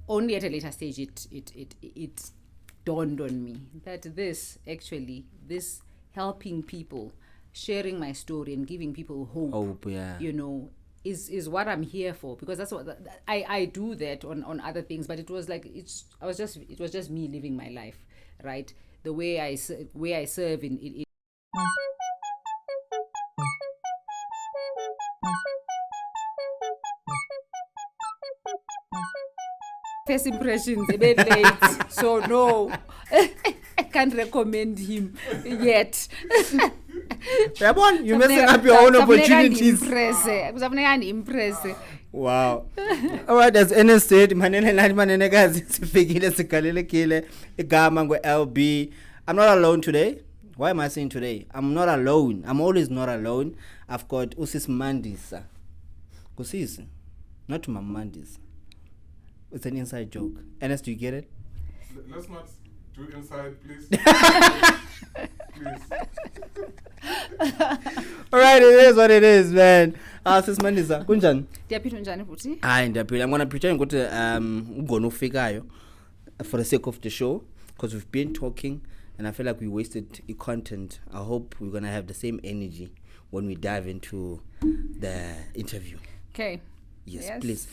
only at a later stage it dawned on me that this helping people, sharing my story and giving people hope, is what I'm here for, because that's what I do that on other things, but it was like it was just me living my life, right? The way I serve in first impressions a bit late, so no. I can't recommend him yet. You're messing up your own opportunities. Wow. Alright, as Ernest said, manenekazi sifikile sigalelekile igama LB. I'm not alone today. Why am I saying today? I'm not alone. I'm always not alone. I've got Usis Mandisa. Kusisi. Not Mama Mandisa. It's an inside joke. Ernest, do you get it? Let's not do inside, please. Please. Alright, it is what it is, man. Sis Mandisa, kunjani? Ndiyaphila njani futhi? Hayi ndiyaphila. I'm going to pretend ukuthi ugona ufikayo for the sake of the show, because we've been talking and I feel like we wasted content. I hope we're going to have the same energy when we dive into the interview. Okay. Yes. Please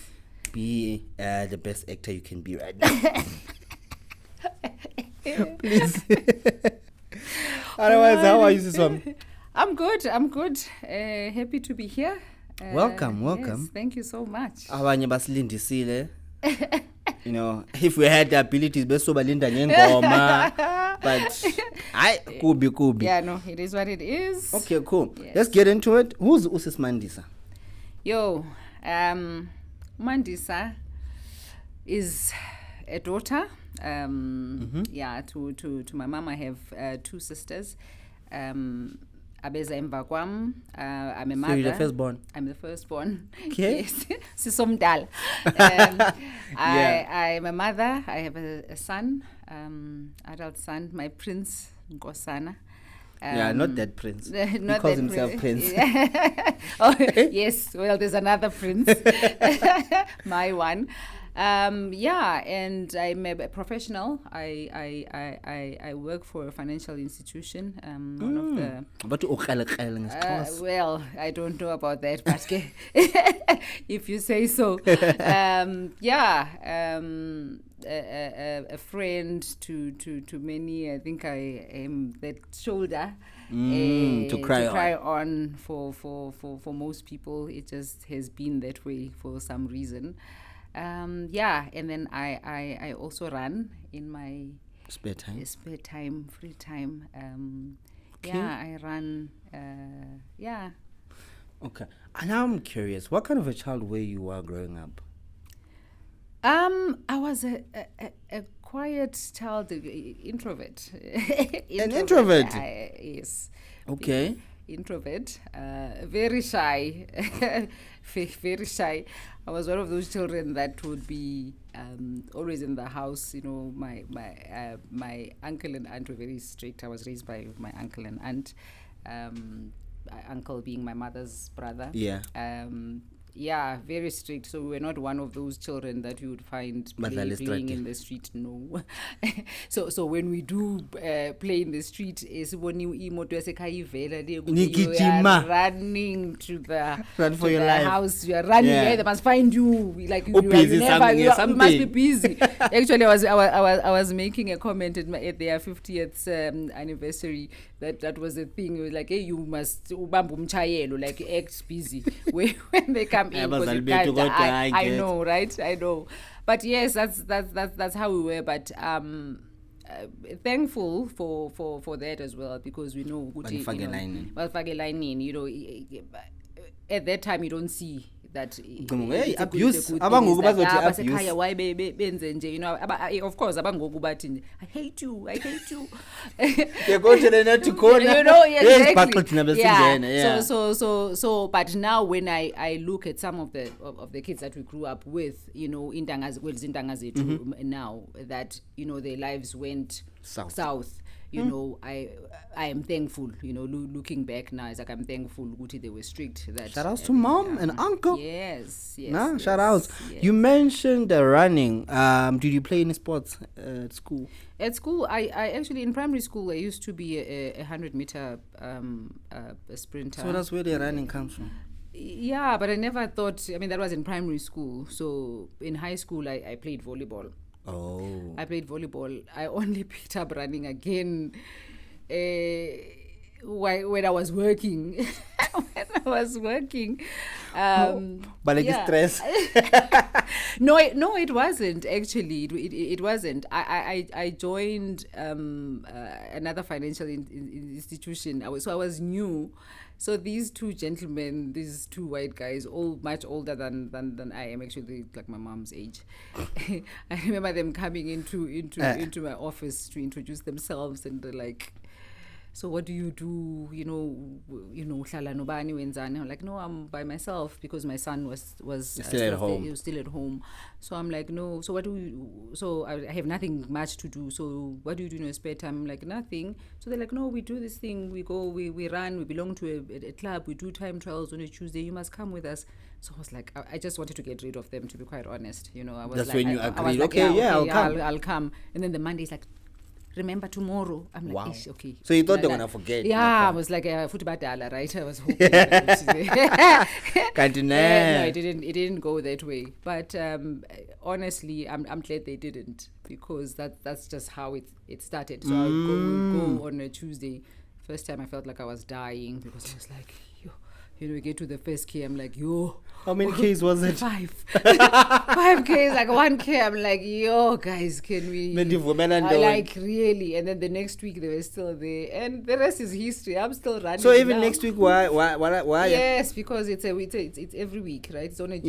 be the best actor you can be right now. Please. Otherwise, how are you, sis? I'm good. Happy to be here. Welcome. Yes, thank you so much. Abanye basilindisile. You know, if we had the abilities, beso balinda ngengoma. But could be. Yeah, no, it is what it is. Okay, cool. Yes. Let's get into it. Who's Usis Mandisa? Yo, Mandisa is a daughter. Yeah, to my mom. I have two sisters. Abeza emva kwam. I'm a mother. So you're the firstborn? I'm the firstborn. Okay. Yes. Sisomdala. I'm a mother. I have a son, adult son, my prince, Nkosana. Yeah, not that prince. Not he calls himself prince. Oh, yes. Well, there's another prince. My one. Yeah, and I'm a professional. I work for a financial institution. One of the. Well, I don't know about that, but if you say so. Yeah. A friend to many. I think I am that shoulder to cry on for most people. It just has been that way for some reason. Yeah, and then I also run in my spare time, free time. Okay. Yeah, I run. Yeah. Okay, and now I'm curious, what kind of a child were you while growing up? I was a quiet child, introvert. An introvert? Yes. Okay. Introvert, very shy, very shy. I was one of those children that would be always in the house. You know, my uncle and aunt were very strict. I was raised by my uncle and aunt. Uncle being my mother's brother. Yeah. Yeah, very strict. So we were not one of those children that you would find playing in the street. No. So when we do play in the street, you are running to the house. You are running. Yeah. They must find you. Like you must be busy. Actually, I was making a comment at their 50th anniversary. That was the thing. It was like, hey, you must like act busy when they come in. I know, right? I know. But yes, that's how we were. But thankful for that as well, because we know you know, at that time you don't see that abuse. You know, of course, I hate you. They go to the net to corner. You know, exactly. Yeah. So, but now when I look at some of the kids that we grew up with, you know, in Tangazetu now, that, you know, their lives went south. you know, I am thankful, you know, looking back now, it's like I'm thankful they were strict. That shout outs to mom and uncle. Yes. Shout outs. Yes. You mentioned running. Did you play any sports at school? At school, I actually, in primary school, I used to be a 100-meter sprinter. So that's where the running comes from. Yeah, but I never thought, I mean, that was in primary school. So in high school, I played volleyball. Oh. I played volleyball. I only picked up running again when I was working. But like stress. No, it wasn't actually. It wasn't. I joined another financial institution. I was new. So these two gentlemen, these two white guys, all much older than I am, actually, like my mom's age. I remember them coming into my office to introduce themselves, and they're like, so what do you do? You know, I'm like, no, I'm by myself, because my son was still at home. He was still at home. So I'm like, no. So what do you? So I have nothing much to do. So what do you do in your spare time? I'm like, nothing. So they're like, no, we do this thing. We go, we run. We belong to a club. We do time trials on a Tuesday. You must come with us. So I was like, I just wanted to get rid of them, to be quite honest. You know, I was that's like, when you agreed. I was like, okay, I'll come. And then the Monday's like, remember tomorrow. I'm like, wow. Okay. So you thought they were going to forget? Yeah, I was like, football, right? I was hoping. No, it didn't go that way. But honestly, I'm glad they didn't, because that's just how it started. So I would go on a Tuesday. First time I felt like I was dying, because I was like, you know, we get to the first K, I'm like, how many Ks was it? 5 Ks, like 1K. I'm like, guys, can we like, really? And then the next week they were still there, and the rest is history. I'm still running. So even now. Next week, why? Yes, because it's every week, right? It's on a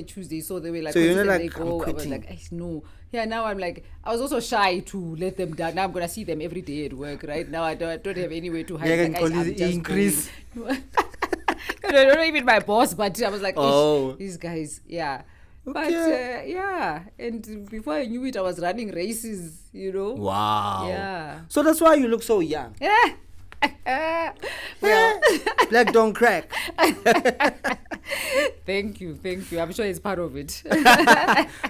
Tuesday. So they were like, so you're like, they go. I was like, no. Yeah, now I'm like, I was also shy to let them down. Now I'm gonna see them every day at work, right? Now I don't have any way to hide. Yeah, like, I'm just increase. Not even my boss, but I was like, these guys, yeah. Okay. But and before I knew it, I was running races, you know. Wow. Yeah. So that's why you look so young. Yeah. Well, black don't crack. Thank you. I'm sure it's part of it.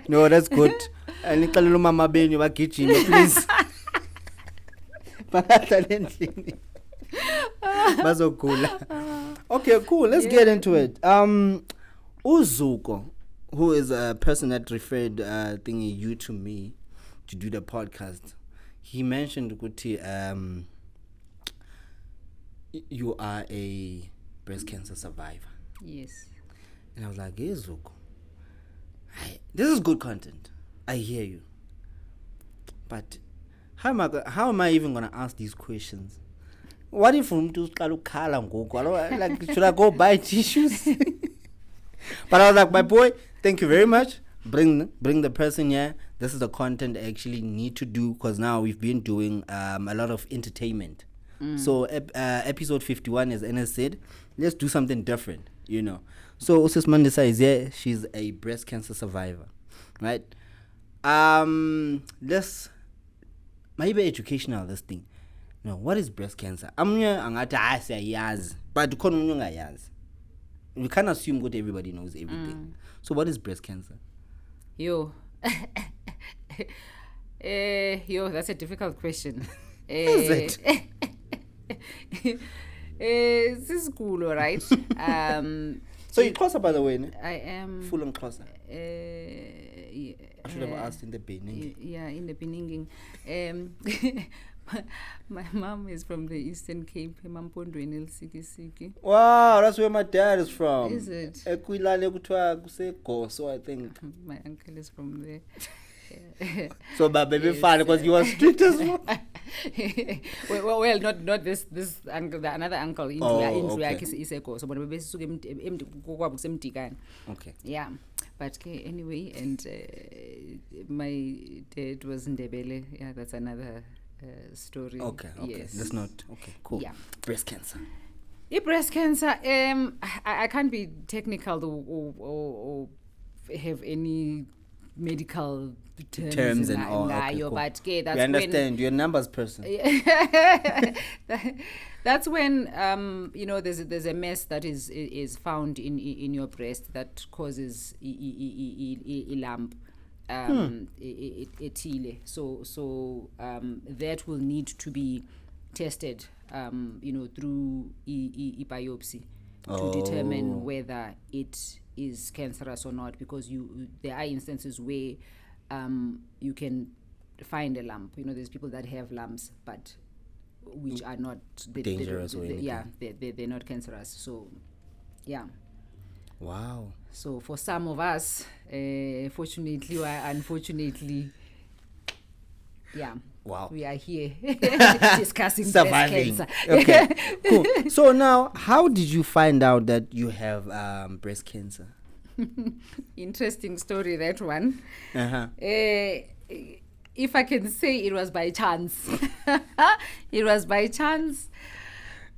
No, that's good. And mama benyu bagijima, please. Okay, cool. Let's get into it. Uzuko, who is a person that referred you to me to do the podcast, he mentioned Kuti, you are a breast cancer survivor. Yes. And I was like, hey, Zuko, this is good content. I hear you. But how am I even going to ask these questions? What if like, should I go buy tissues? But I was like, my boy, thank you very much. Bring the person here. This is the content I actually need to do, because now we've been doing a lot of entertainment. So episode 51, as Enes said, let's do something different, you know. So Sis Mandisa is here. She's a breast cancer survivor, right? Let's maybe educational, this thing. No, what is breast cancer? But we can't assume that everybody knows everything. So what is breast cancer? That's a difficult question. Is it? This is cool, all right? So you're closer, by the way, ne? I am full and closer. I should have asked in the beginning. Yeah, in the beginning. My mom is from the Eastern Cape. Wow, that's where my dad is from. Is it? So I think my uncle is from there. So my baby fine, because you are strict as well. well, not this uncle, the another uncle in Iseko. So okay. Yeah. But anyway, and my dad was Ndebele. Yeah, that's another story. Okay. Yes. That's not okay. Cool. Yeah. Breast cancer. Breast cancer. I can't be technical or have any medical terms and all. Okay, cool. But that's we understand. You're a numbers person. That's when there's a mess that is found in your breast that causes a lump. Etile. So that will need to be tested through biopsy to determine whether it is cancerous or not, because there are instances where you can find a lump. There's people that have lumps but which are not dangerous or anything. They're not cancerous. So yeah. Wow. So for some of us, fortunately or unfortunately, wow, we are here discussing surviving. breast cancer. Okay, cool. So now, how did you find out that you have breast cancer? Interesting story, that one. Uh-huh. If I can say, it was by chance. It was by chance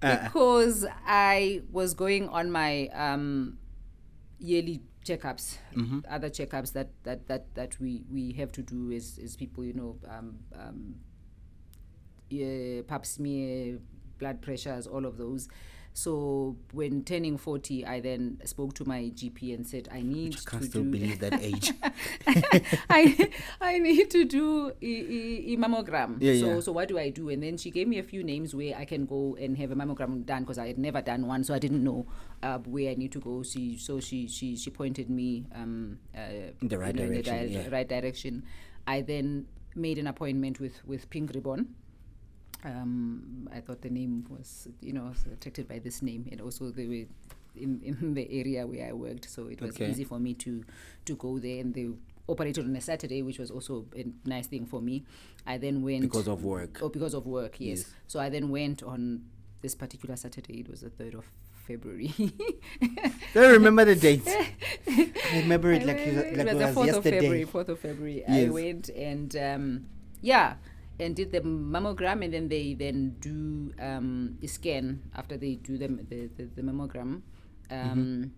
because I was going on my yearly checkups, other checkups that we have to do as people, pap smear, blood pressures, all of those. So when turning 40, I then spoke to my GP and said, I need can't still believe that age. I need to do a mammogram. So what do I do? And then she gave me a few names where I can go and have a mammogram done, because I had never done one, so I didn't know where I need to go. She pointed me in the right direction. Right direction. I then made an appointment with Pink Ribbon. I thought the name was, attracted by this name, and also they were in the area where I worked, so it was easy for me to go there, and they operated on a Saturday, which was also a nice thing for me. I then went because of work. Oh, because of work, yes. So I then went on this particular Saturday. It was the 3rd of February. Don't remember the date. I remember it like it was the 4th yesterday. 4th of February. Yes. I went and and did the mammogram, and then they then do a scan after they do the mammogram. And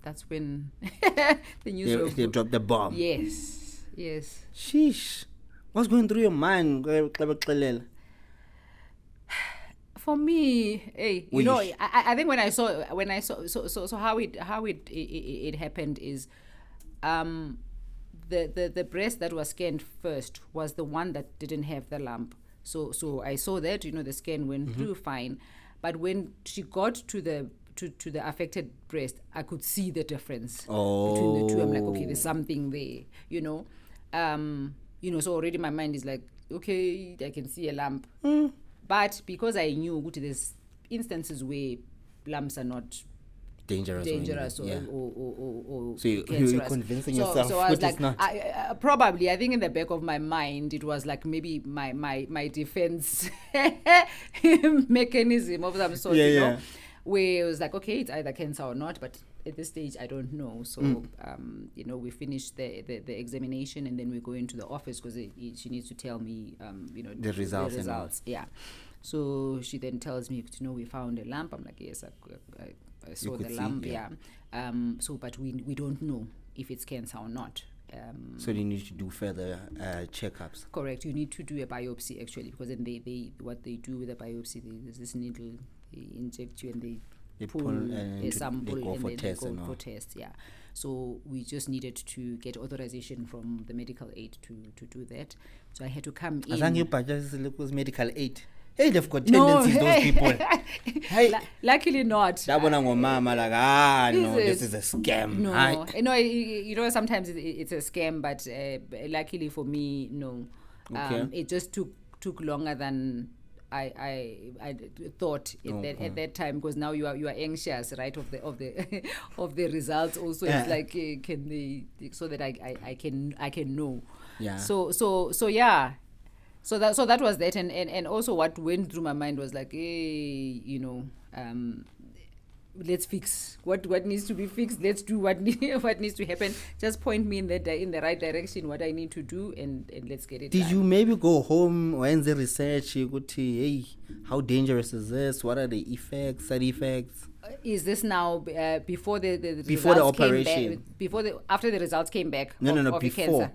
that's when the news they dropped the bomb. Yes. Sheesh. What's going through your mind? For me, I think when I saw so how it happened is the breast that was scanned first was the one that didn't have the lump. So I saw that, the scan went through fine, but when she got to the affected breast, I could see the difference between the two. I'm like, okay, there's something there, so already my mind is like, okay, I can see a lump. But because I knew there's instances where lumps are not dangerous or so you're convincing yourself. So I was like, not. Probably, I think in the back of my mind, it was like maybe my defense mechanism of some sort, where it was like, okay, it's either cancer or not, but at this stage I don't know. So we finished the examination, and then we go into the office because she needs to tell me the results. Yeah. So she then tells me, we found a lump. I'm like, yes, I saw the lump. But we don't know if it's cancer or not. So you need to do further checkups. Correct. You need to do a biopsy, actually, because then they what they do with a biopsy, there's this needle, they inject you and they pull a sample, they go and for then tests they go for tests. Yeah. So we just needed to get authorization from the medical aid to do that. So I had to come in. I think you purchased medical aid. Hey, they've got tendencies, those people. Hey, luckily not. No, this is a scam. No, sometimes it's a scam, but luckily for me, no. Okay. It just took longer than I thought at that time, because now you are anxious, right, of the of the results. Also, it's like can they, so that I can know. Yeah. So yeah. So that was that, and also what went through my mind was like, let's fix what needs to be fixed. Let's do what needs to happen. Just point me in the right direction, what I need to do, and let's get it done. Did you maybe go home when the research, hey, how dangerous is this? What are the side effects? Is this now before the operation? After the results came back? No, before.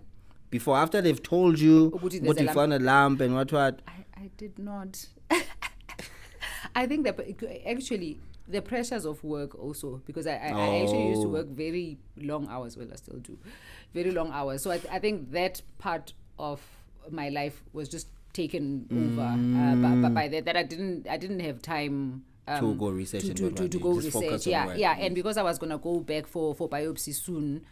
Before, after they've told you what you found a lump and what? I did not. I think that actually the pressures of work also, because I actually used to work very long hours. Well, I still do very long hours. So I think that part of my life was just taken over by that I didn't have time to go research to go research. Yeah. And because I was gonna go back for biopsy soon,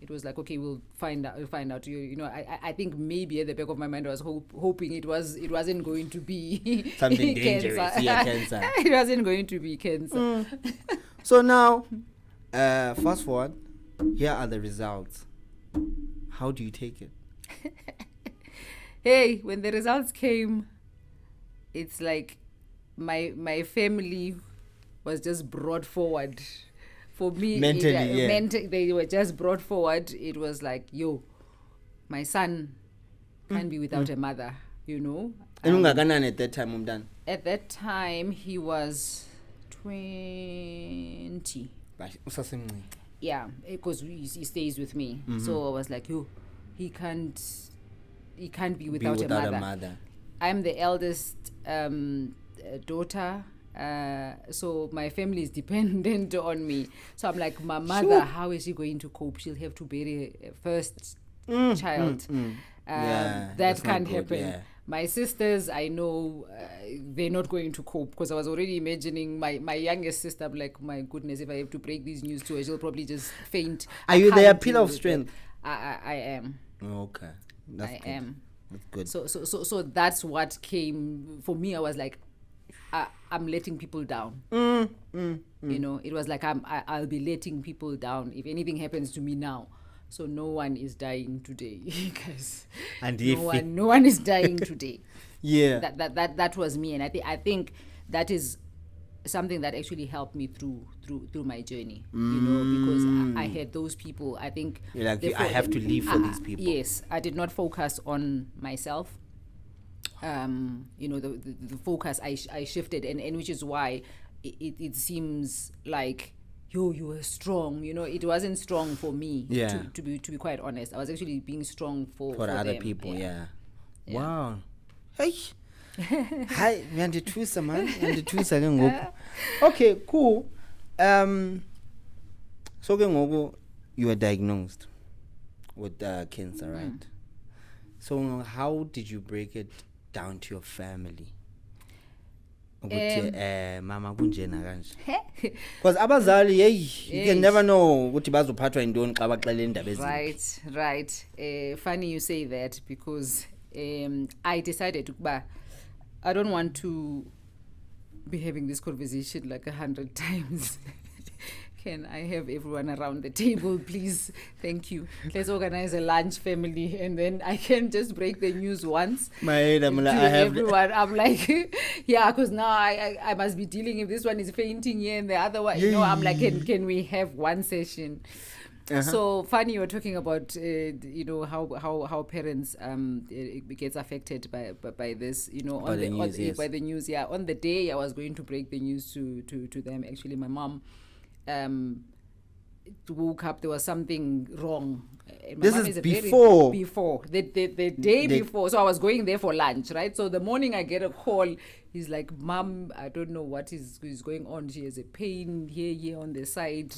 it was like, okay, we'll find out. I think maybe at the back of my mind I was hoping it wasn't going to be something dangerous. Cancer. It wasn't going to be cancer. So now, fast forward. Here are the results. How do you take it? Hey, when the results came, it's like my family was just brought forward. For me, mentally, they were just brought forward. It was like, my son can't be without a mother, And at that time, Umdan? At that time, he was 20. Yeah, because he stays with me. So I was like, he can't be without a mother. I'm the eldest daughter. So my family is dependent on me. So I'm like, my mother, how is she going to cope? She'll have to bury a first child. That can't happen. Yeah. My sisters, I know they're not going to cope, because I was already imagining my youngest sister. I'm like, my goodness, if I have to break these news to her, she'll probably just faint. Are you their pillar of strength? I am. Okay. I am. That's good. So that's what came for me. I was like, I'm letting people down. It was like I'll be letting people down if anything happens to me now. So no one is dying today, guys. And no one is dying today. Yeah. That was me, and I think that is something that actually helped me through my journey. Because I had those people. I think you're like, I have to live for these people. Yes, I did not focus on myself. The focus I shifted, and which is why it seems like you were strong. It wasn't strong for me. Yeah. To be quite honest, I was actually being strong for other them. people. Yeah. Wow. Hey. Hi, ngiyandithusa man. Ngiyandithusa ke ngoku. Okay, cool. So ke ngoku you were diagnosed with cancer, right? So how did you break it down to your family? Mama kunjena kanje. Because abazali you can never know ukuthi bazophathwa yintoni xa baxela indaba ezinhle. Right. Funny you say that, because I decided ukuba I don't want to be having this conversation like 100 times. Can I have everyone around the table, please? Thank you. Let's organize a lunch, family, and then I can just break the news once. My head, everyone. I'm like, because now I must be dealing if this one is fainting here and the other one. I'm like, can we have one session? So funny, you're talking about how parents it gets affected by this, by the news. Yeah, on the day I was going to break the news to them, actually my mom woke up, there was something wrong. This is before the day before. So I was going there for lunch, right? So the morning I get a call. He's like, Mom, I don't know what is going on. She has a pain here on the side.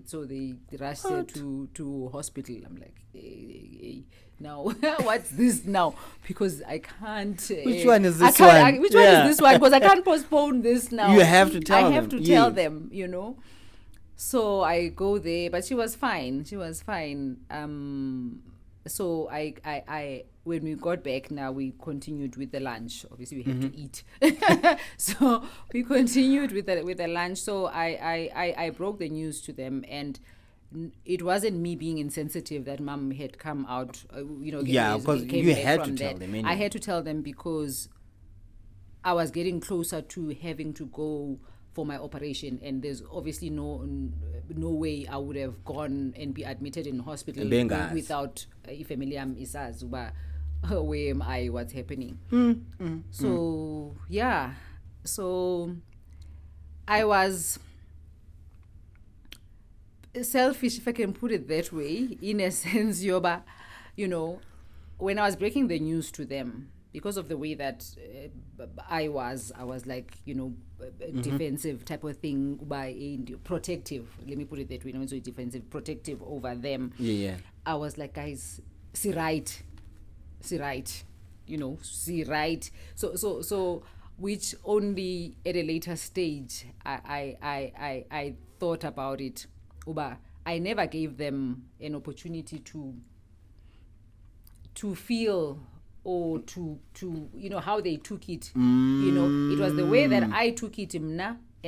So they rushed her to hospital. I'm like, hey. Now what's this now? Because I can't. Which one is this one? Which one is this one? Because I can't postpone this now. You have to tell them. I have to tell them. So I go there, but she was fine. So I when we got back, now we continued with the lunch. Obviously, we have to eat. So we continued with the lunch. So I broke the news to them, and it wasn't me being insensitive that Mom had come out. Because you had to tell them. Anyway. I had to tell them because I was getting closer to having to go for my operation, and there's obviously no way I would have gone and be admitted in hospital without family isazi uba where am I, what's happening. So yeah, so I was selfish, if I can put it that way, in a sense, Yoba, when I was breaking the news to them, because of the way that I was like, defensive type of thing, protective, let me put it that way, so defensive, protective over them. Yeah. I was like, guys, see right. See right. So which only at a later stage I thought about it. Uba, I never gave them an opportunity to feel or to how they took it. It was the way that I took it, and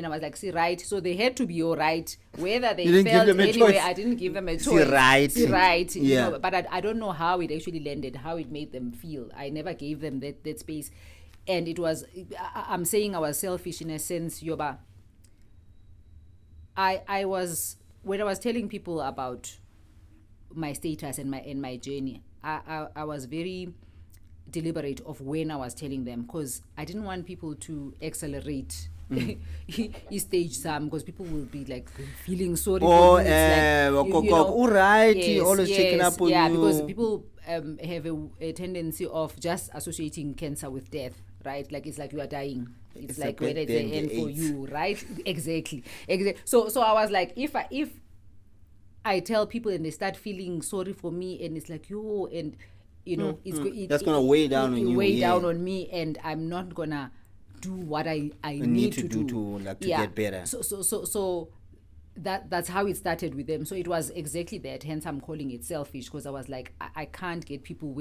I was like, see right. So they had to be all right, whether they felt anyway. I didn't give them a choice. See right. Yeah. But I don't know how it actually landed, how it made them feel. I never gave them that space, and it was. I'm saying I was selfish in a sense, Yoba. I was, when I was telling people about my status and my journey, I was very deliberate of when I was telling them, because I didn't want people to accelerate stage some, because people will be like feeling sorry for you. Always checking up on you. Yeah, because people have a tendency of just associating cancer with death, right? Like it's like you are dying. It's like whether it's the end for you, right? Exactly. So I was like, if I tell people and they start feeling sorry for me, and it's like and that's gonna weigh down on you. Weigh down on me, and I'm not gonna do what I need to do to get better. So that's how it started with them. So it was exactly that. Hence, I'm calling it selfish, because I was like, I can't get people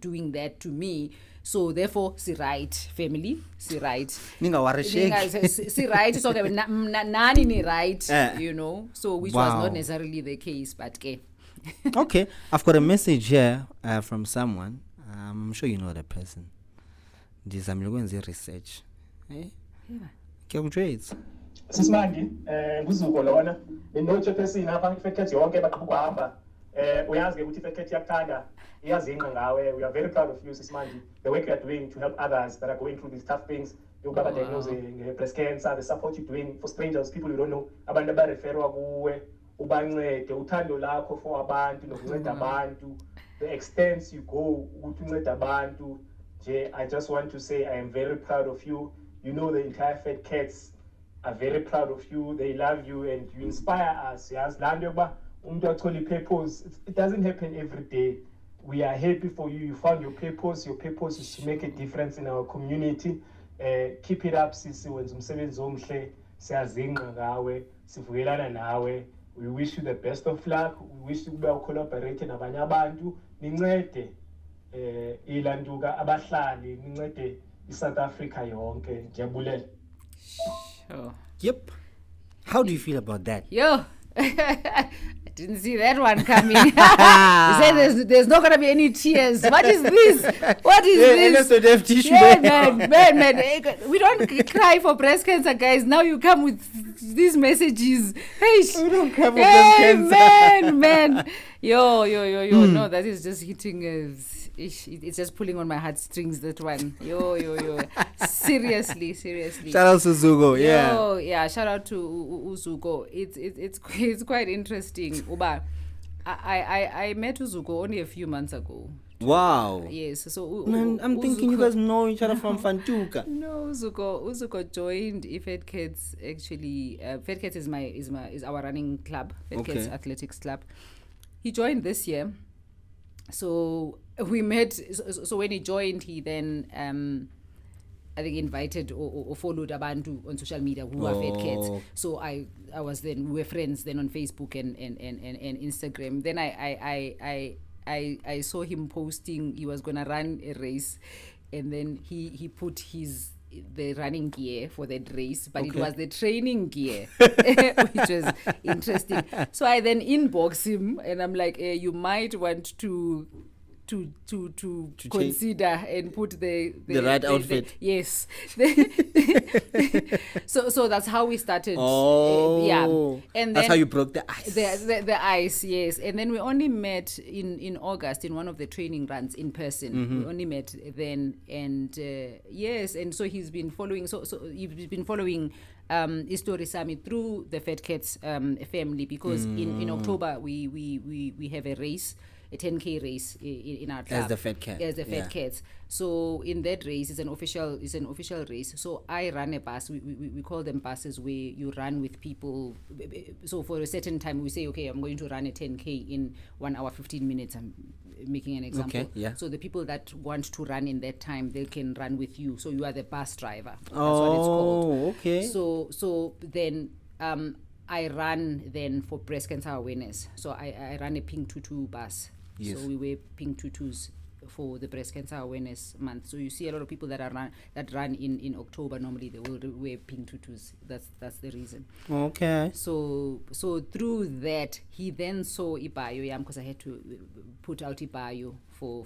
doing that to me. So therefore, see right, family, see right. See right. So nani ni right, So which was not necessarily the case, but okay. Okay, I've got a message here from someone. I'm sure you know the person. I'm going to research. Congrats. Sisimandi, nguzuko lona. Inocho pesina apha ifekhethi yonke baqhubamba. Uyazi ukuthi ifekhethi yakuthanda iyazinqa ngawe. We are very proud of you, Sisimandi. The work you are doing to help others that are going through these tough things. You got diagnosing breast cancer, the support you're doing for strangers, people you don't know. Abantu abareferwa kuwe, ubancede, uthando lakho for abantu nokunceda abantu. The extent you go ukuthi uncede abantu. I just want to say I am very proud of you. The entire Fed Cats are very proud of you. They love you and you inspire us. Yes, purpose. It doesn't happen every day. We are happy for you. You found your purpose. Your purpose is to make a difference in our community. Keep it up, sisi. Wenza umsebenzi omhle. Siyazinqa ngawe. Sivukelana nawe. We wish you the best of luck. We wish you to collaborate nabanye abantu. Nincede ilanduka abahlali, nincede iSouth Africa yonke. Ngiyabulela. Sure. Yep. How do you feel about that? I didn't see that one coming. You said there's not going to be any tears. What is this? What is this? Man. We don't cry for breast cancer, guys. Now you come with these messages. Hey, we don't cry for breast cancer. Man. Yo. No, that is just hitting it's just pulling on my heartstrings, that one. Yo. Seriously. Shout out to Zugo, yeah. Shout out to Uzugo. It's quite interesting. Uba, I met Uzugo only a few months ago. Wow. Yes. So man, I'm thinking you guys know each other from Fantuka. No, Uzugo joined Fed Cats actually. Fed Cats is our running club. Fed Cats Athletics Club. He joined this year. So we met. So when he joined, he then I think invited or followed abantu on social media who are Fed Cats. So I was then, we were friends then on Facebook and Instagram. Then I saw him posting he was gonna run a race, and then he put the running gear for that race, but it was the training gear, which was interesting. So I then inbox him and I'm like, you might want to to consider and put the right outfit. Yes. so that's how we started. And that's then how you broke the ice. The ice, yes. And then we only met in August in one of the training runs in person. We only met then, and yes, and so he's been following. So he's been following History Summit through the Fat Cats family, because in October we have a race, a 10K race in our club as the Fat Cats. So in that race, it's an official race. So I run a bus. We call them buses, where you run with people. So for a certain time, we say, okay, I'm going to run a 10K in 1 hour 15 minutes. I'm making an example. Okay, yeah. So the people that want to run in that time, they can run with you. So you are the bus driver. That's what it's called. Okay. So then I run then for breast cancer awareness. So I run a pink tutu bus. Yes. So we wear pink tutus for the breast cancer awareness month. So you see a lot of people that run in October. Normally they will wear pink tutus. That's the reason. Okay. So through that, he then saw Ibayo, because I had to put out Ibayo for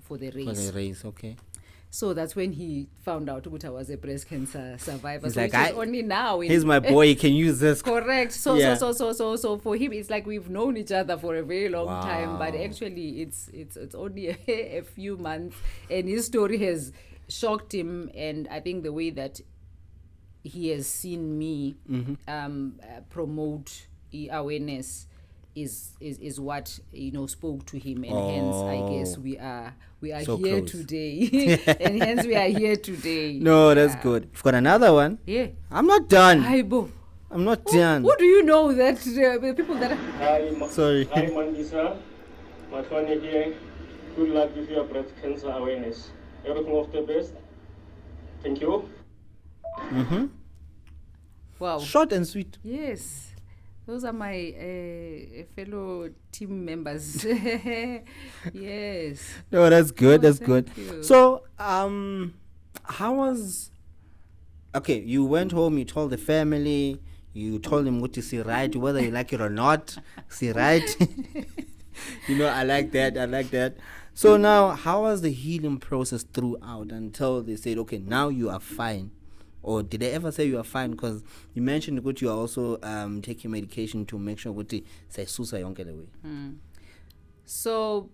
the race. For the race, okay. So that's when he found out that I was a breast cancer survivor. He's so like, only now. Here's my boy. He can use this. Correct. So Yeah. So for him, it's like we've known each other for a very long time, but actually it's only a few months, and his story has shocked him. And I think the way that he has seen me promote awareness is what spoke to him, and hence I guess we are So here close. today. And hence we are here today. No, that's good. We've got another one. Yeah. I'm not done. Aibo. I'm not done. Who do you know that the people that are... Sorry. Hi, Mandisa. Matwane here. Good luck with your breast cancer awareness. Everything of the best. Thank you. Wow. Short and sweet. Yes. Those are my fellow team members. Yes. No, that's good. Oh, That's thank good. you. So, how was? Okay, you went home. You told the family. You told them what to see right, whether you like it or not. See right. I like that. So now, how was the healing process throughout until they said, okay, now you are fine? Or did they ever say you are fine? Because you mentioned that you are also taking medication to make sure that say susa yonke the way. So,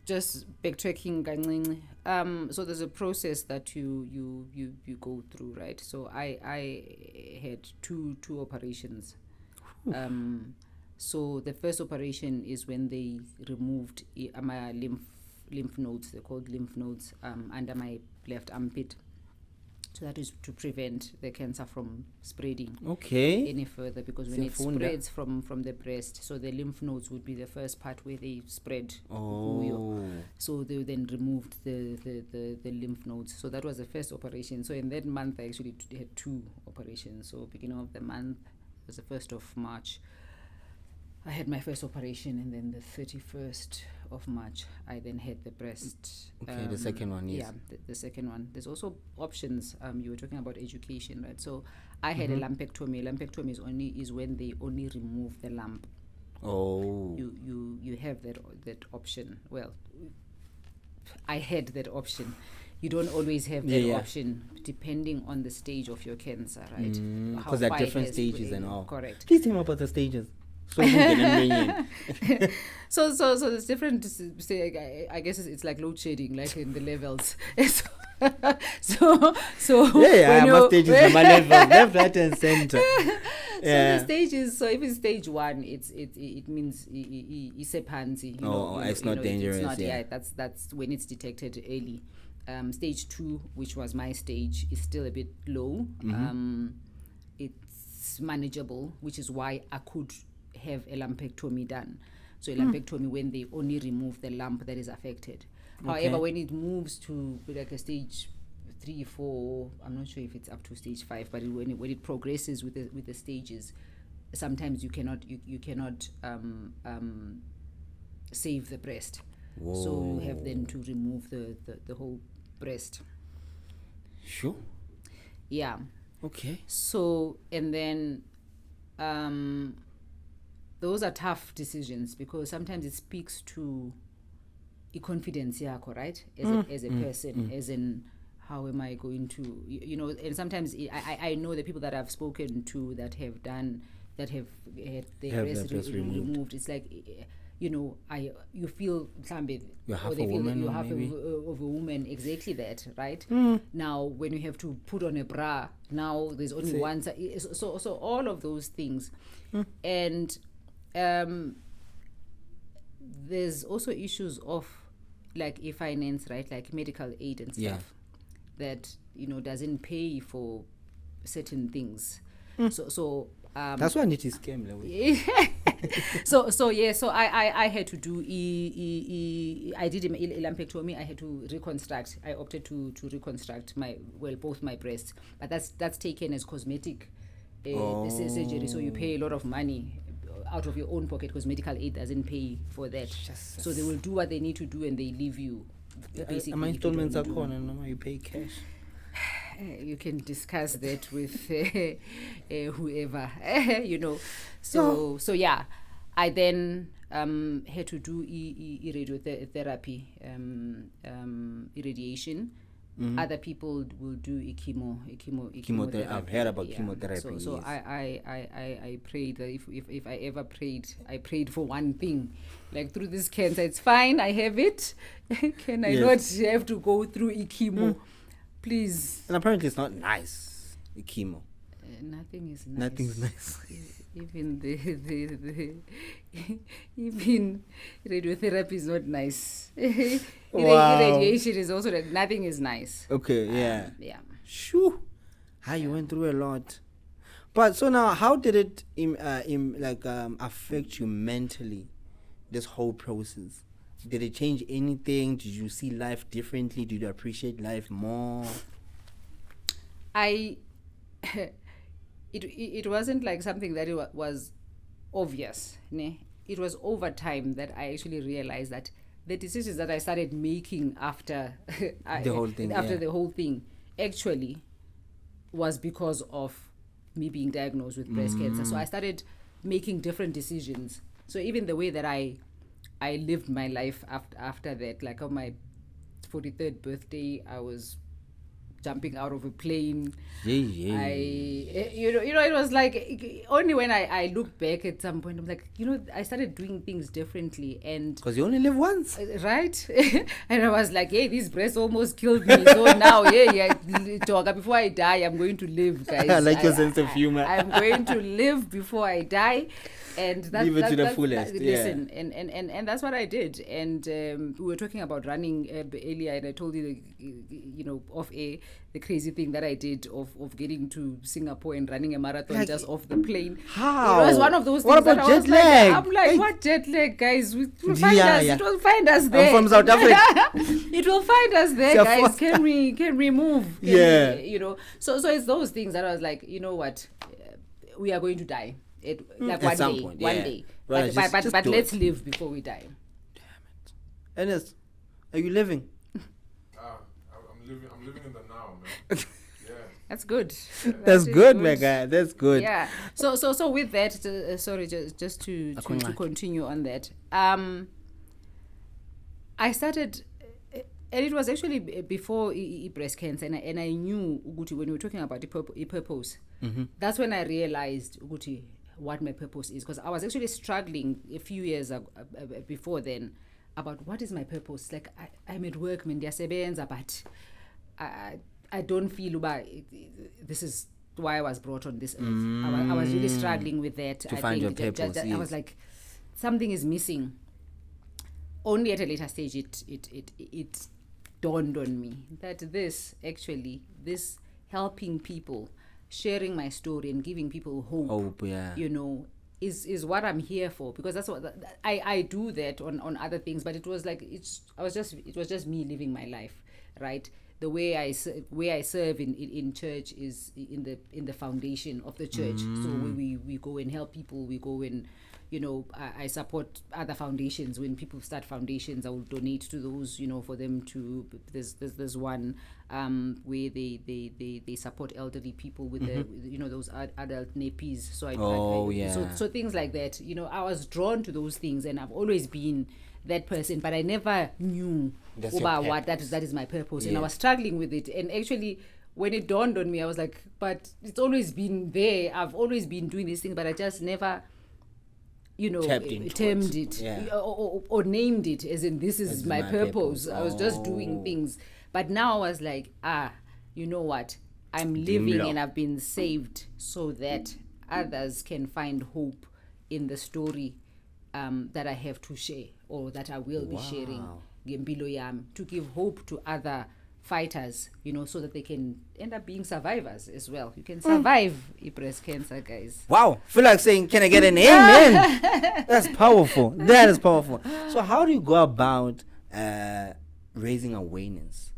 just backtracking, so there's a process that you go through, right? So I had two operations. So the first operation is when they removed my lymph nodes. They're called lymph nodes under my left armpit. So that is to prevent the cancer from spreading any further, because when it spreads from the breast, so the lymph nodes would be the first part where they spread. So they then removed the lymph nodes. So that was the first operation. So in that month I actually had two operations. So beginning of the month was the 1st of March. I had my first operation, and then the 31st of March, I then had the breast. Okay, the second one, yes. Yeah, the second one. There's also options. You were talking about education, right? So I had a lumpectomy. Lumpectomy is when they only remove the lump. Oh. You have that option. Well, I had that option. You don't always have that option, depending on the stage of your cancer, right? Because there are different stages and all. Correct. Please tell me about the stages. So there's different. I guess it's like load shedding, like in the levels. so I must stages on my level, left, right, and center. So the stages. So if it's stage 1, it means it's a pansy. It's not dangerous. It's not, that's when it's detected early. Stage 2, which was my stage, is still a bit low. It's manageable, which is why I could have a lumpectomy done. So a lumpectomy when they only remove the lump that is affected. However, when it moves to like a stage 3, 4, I'm not sure if it's up to stage 5, but when it progresses with the stages, sometimes you cannot save the breast. Whoa. So you have then to remove the whole breast. Sure. Yeah. Okay. So, and then those are tough decisions, because sometimes it speaks to confidence yakho, right? As a person, as in how am I going to, and sometimes I know the people that I've spoken to that have had their breast removed. It's like, you feel you're half a woman, you're half maybe of a woman, exactly that, right? Now when you have to put on a bra, now there's only one side. So all of those things. And there's also issues of like finance, right? Like medical aid and stuff that doesn't pay for certain things. So that's why I need to scam. So I had to do I did lumpectomy. I had to reconstruct. I opted to reconstruct both my breasts, but that's taken as cosmetic surgery. So you pay a lot of money out of your own pocket because medical aid doesn't pay for that. So they will do what they need to do and they leave you. Basically, my installments are gone and you pay cash. You can discuss that with whoever, So yeah, I then had to do radiotherapy, irradiation. Other people will do chemotherapy. I've heard about chemotherapy. So I prayed that if I ever prayed, I prayed for one thing, like through this cancer, it's fine, I have it. Can I not have to go through chemo? Please. And apparently it's not nice, the chemo. Nothing is nice. Nothing's nice. Even even radiotherapy is not nice. Radiation is also nothing is nice. Okay, yeah. Yeah. Shoo. You went through a lot. But so now, how did it affect you mentally, this whole process? Did it change anything? Did you see life differently? Did you appreciate life more? It wasn't like something that was obvious. It was over time that I actually realized that the decisions that I started making after the whole thing actually was because of me being diagnosed with breast cancer. So I started making different decisions. So even the way that I lived my life after that, like on my 43rd birthday, I was jumping out of a plane. It was like only when I look back at some point, I'm like, I started doing things differently, and because you only live once, right? And I was like, hey, these breasts almost killed me. So now, before I die, I'm going to live, guys. I like your sense of humor. I'm going to live before I die. And leave it to the fullest. Listen, and that's what I did. And we were talking about running earlier, and I told you, off air, the crazy thing that I did of getting to Singapore and running a marathon just off the plane. How? It was one of those things. What about that jet lag? I'm like, what jet lag, guys? It will find us. It will find us there. I'm from South Africa. It will find us there, guys. Can we move? So it's those things that I was like, you know what? We are going to die. Like one day. Right, but let's live before we die. Damn it. Ernest, are you living? I'm living in the now, man. Yeah. That's good. That's good, my guy. That's good. Yeah. So with that, sorry, just to continue on that. I started, and it was actually before breast cancer, and I knew Uguti, when we were talking about the purpose. That's when I realized Uguti, what my purpose is, because I was actually struggling a few years before then about what is my purpose. Like I'm at work, but I don't feel this is why I was brought on this earth. I was really struggling with that. To find your purpose. I was like, something is missing. Only at a later stage it dawned on me that this helping people, sharing my story and giving people hope, is what I'm here for, because that's what I do that on other things, but it was like it was just me living my life, right? The way I serve in church is in the foundation of the church. So we go and help people, we go and I support other foundations. When people start foundations, I will donate to those, for them to. There's one where they support elderly people with those adult nappies. So so things like that. I was drawn to those things, and I've always been that person, but I never knew about what that is my purpose, and I was struggling with it. And actually, when it dawned on me, I was like, but it's always been there. I've always been doing this thing, but I just never termed it or named it as in this is my purpose. I was just doing things. But now I was like, you know what? I'm living and I've been saved so that others can find hope in the story that I have to share, or that I will be sharing, to give hope to other fighters, so that they can end up being survivors as well. You can survive breast cancer, guys. Wow, feel like saying, can I get an amen? That's powerful. That is powerful. So how do you go about raising awareness?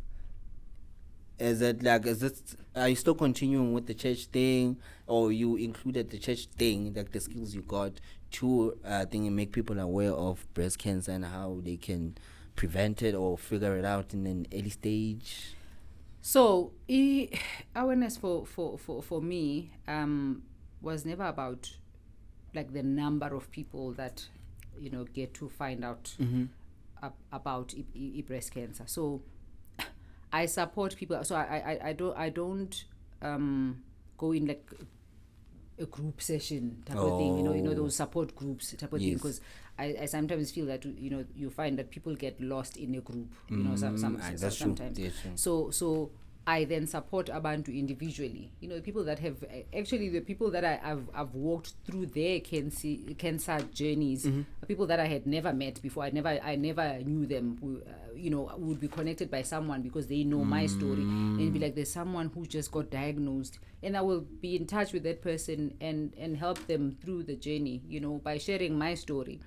Are you still continuing with the church thing, or you included the church thing, like the skills you got to make people aware of breast cancer and how they can prevent it or figure it out in an early stage? So awareness for me was never about like the number of people that get to find out about breast cancer. So I support people. So I don't go in like a group session type of thing, those support groups type of thing, because I sometimes feel that you find that people get lost in a group, that's sometimes. True. So I then support Abantu individually. People that have actually the people that I've walked through their cancer journeys, people that I had never met before. I never knew them. Would be connected by someone because they know my story, and be like, there's someone who just got diagnosed, and I will be in touch with that person and help them through the journey. By sharing my story.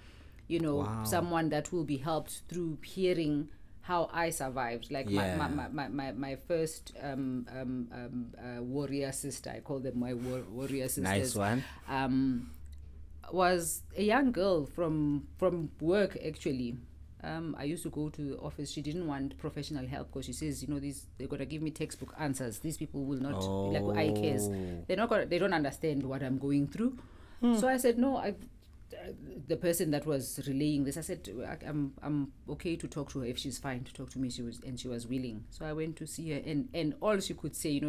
Someone that will be helped through hearing how I survived, like my first warrior sister, I call them my warrior sisters. Nice one. Was a young girl from work actually. I used to go to the office. She didn't want professional help because she says, they're gonna give me textbook answers. These people will not like eye cares. They don't understand what I'm going through. So I said no. The person that was relaying this, I said, I'm okay to talk to her if she's fine to talk to me. She was willing. So I went to see her, and all she could say,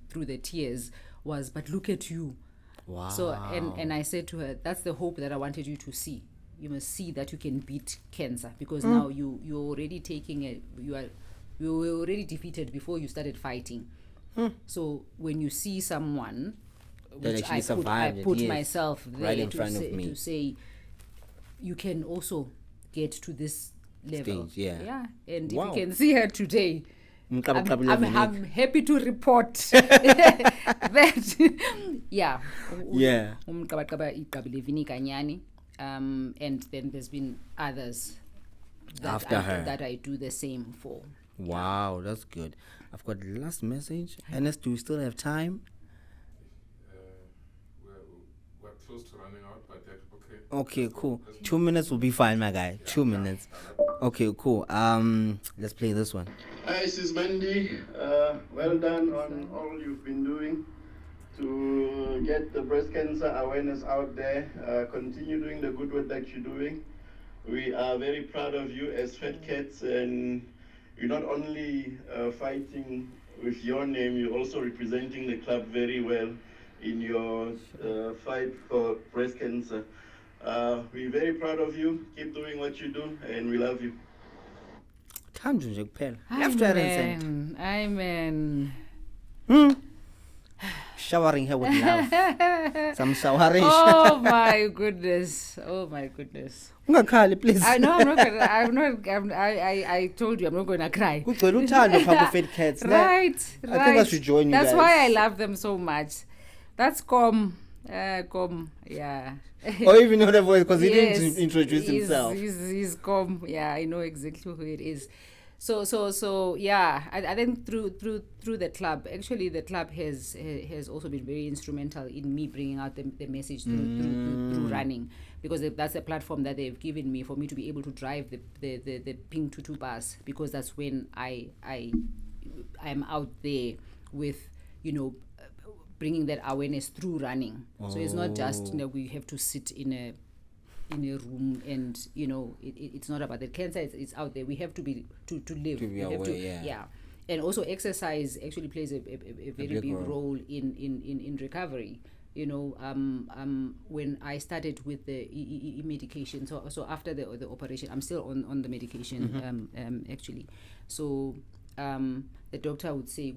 through the tears, was, "But look at you." Wow. So and I said to her, that's the hope that I wanted you to see. You must see that you can beat cancer, because now you're already you were already defeated before you started fighting. So when you see someone, which I put myself there right in front of me to say, you can also get to this level. Stage, yeah. And if you can see her today, I'm happy to report that and then there's been others that I do the same for. Wow, that's good. I've got the last message. Ernest, do we still have time? We're close to running out, but that's okay. Okay, cool. 2 minutes will be fine, my guy. 2 minutes. Okay, cool. Let's play this one. Hi, this is Mandy. Well done on all you've been doing to get the breast cancer awareness out there. Continue doing the good work that you're doing. We are very proud of you as Fat Cats, and you're not only fighting with your name, you're also representing the club very well in your fight for breast cancer. We're very proud of you. Keep doing what you do, and we love you. Amen. Showering her with love. Some showering. Oh my goodness. Please. I know I'm not gonna. I told you I'm not gonna cry. Right. Right. I think I should join you. That's guys. why I love them so much. That's Com. Yeah. Or even know the voice because he didn't introduce himself. He's Com. Yeah, I know exactly who it is. So yeah, I think through the club, actually the club has also been very instrumental in me bringing out the message through running, because that's a platform that they've given me for me to be able to drive the Pink Tutu bus, because that's when I'm out there with, bringing that awareness through running. So it's not just we have to sit in a room and it's not about the cancer, it's out there. We have to be to live, to be aware, yeah. And also exercise actually plays a very big role in recovery. When I started with the medication, so after the operation, I'm still on the medication, actually. So the doctor would say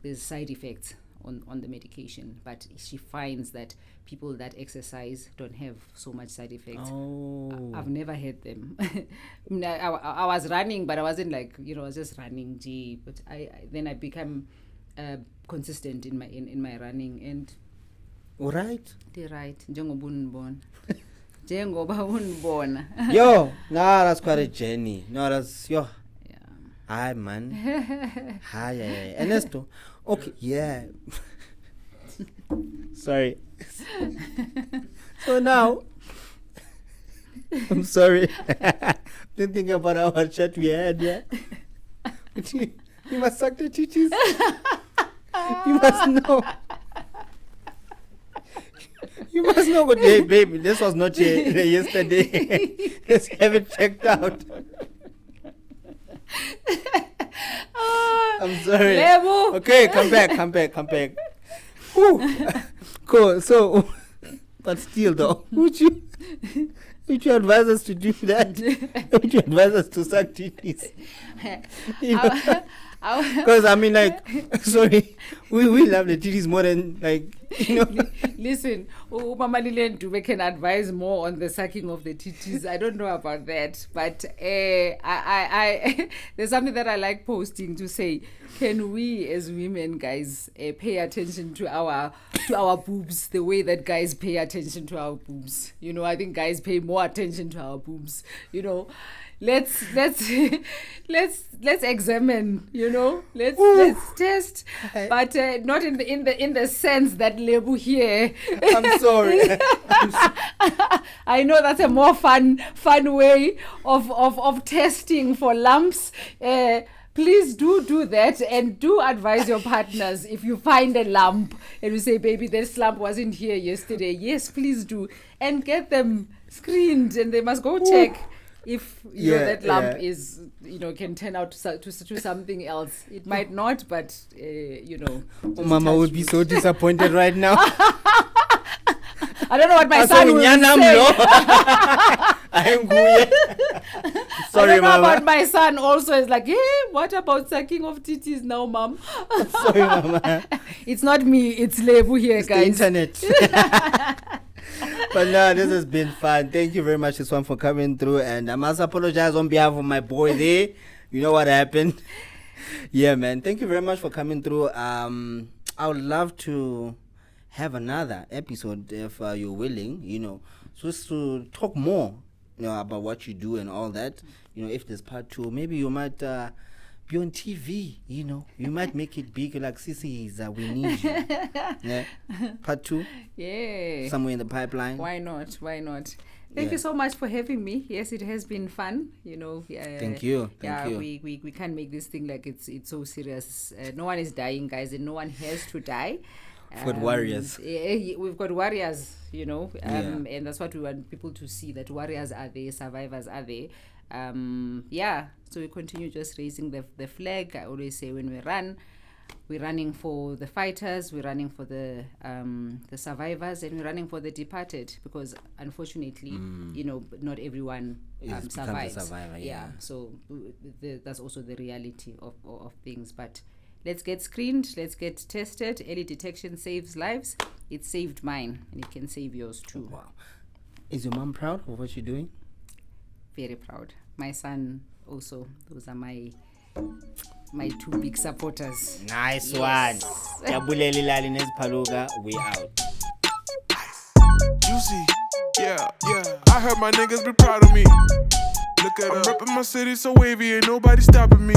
there's side effects on the medication, but she finds that people that exercise don't have so much side effects. I've never had them. I was running, but I wasn't I was just running, but then I became consistent in my running, and right, njengoba unibona. Yo, that's quite a journey. That's yo. Hi, man. Hi, Ernesto. Okay, yeah. Sorry. So now, I'm sorry. Didn't think about our chat we had, yeah? You must suck the titties. You must know. You must know what, hey, baby, this was not yesterday. Let's have it checked out. I'm sorry. Lebu. Okay, come back. Whew. Cool. So, but still, though, would you advise us to do that? Would you advise us to suck titties? Because sorry, we love the titties more than Listen, Mama Lilian Dube can advise more on the sucking of the titties. I don't know about that, but I there's something that I like posting to say: can we as women, guys, pay attention to our boobs the way that guys pay attention to our boobs? I think guys pay more attention to our boobs. Let's examine, let's test, but not in the sense that Lebu here. I'm sorry. I know that's a more fun way of testing for lumps. Please do that, and do advise your partners if you find a lump and you say, baby, this lump wasn't here yesterday. Yes, please do, and get them screened, and they must go check if that lump is can turn out to something else. It might not, but Mama would be so disappointed right now. I don't know what my son will say. Sorry, I don't know Mama. about my son also. It's like, hey, what about sucking of titties now, Mom? Sorry, Mama. It's not me, it's Lebu here, it's guys. The internet. But no, this has been fun. Thank you very much, this one, for coming through. And I must apologize on behalf of my boy there. You know what happened. Yeah, man. Thank you very much for coming through. I would love to have another episode if you're willing, just to talk more, about what you do and all that. If there's part 2, maybe you might be on TV, you might make it big like Sisi. We need you. Yeah. Part 2? Yeah. Somewhere in the pipeline. Why not? Thank you so much for having me. Yes, it has been fun. Thank you. Thank you. We can't make this thing like it's so serious. No one is dying, guys, and no one has to die. We've got warriors. We've got warriors, and that's what we want people to see, that warriors are there, survivors are there. So we continue just raising the flag. I always say when we run, we're running for the fighters, we're running for the survivors, and we're running for the departed, because unfortunately, not everyone survives. A survivor, yeah. So that's also the reality of things. But let's get screened, let's get tested. Early detection saves lives. It saved mine, and it can save yours too. Wow. Is your mom proud of what you're doing? Very proud. My son also. Those are my 2 big supporters. Nice one. Jabuleli Lali Paluga, we out. Juicy, yeah. I heard my niggas be proud of me. Look I'm repping my city so wavy, ain't nobody stopping me.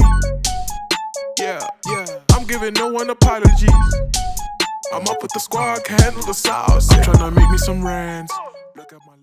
Yeah, I'm giving no one apologies. I'm up with the squad, can handle the sauce. I'm tryna make me some rands. Look at my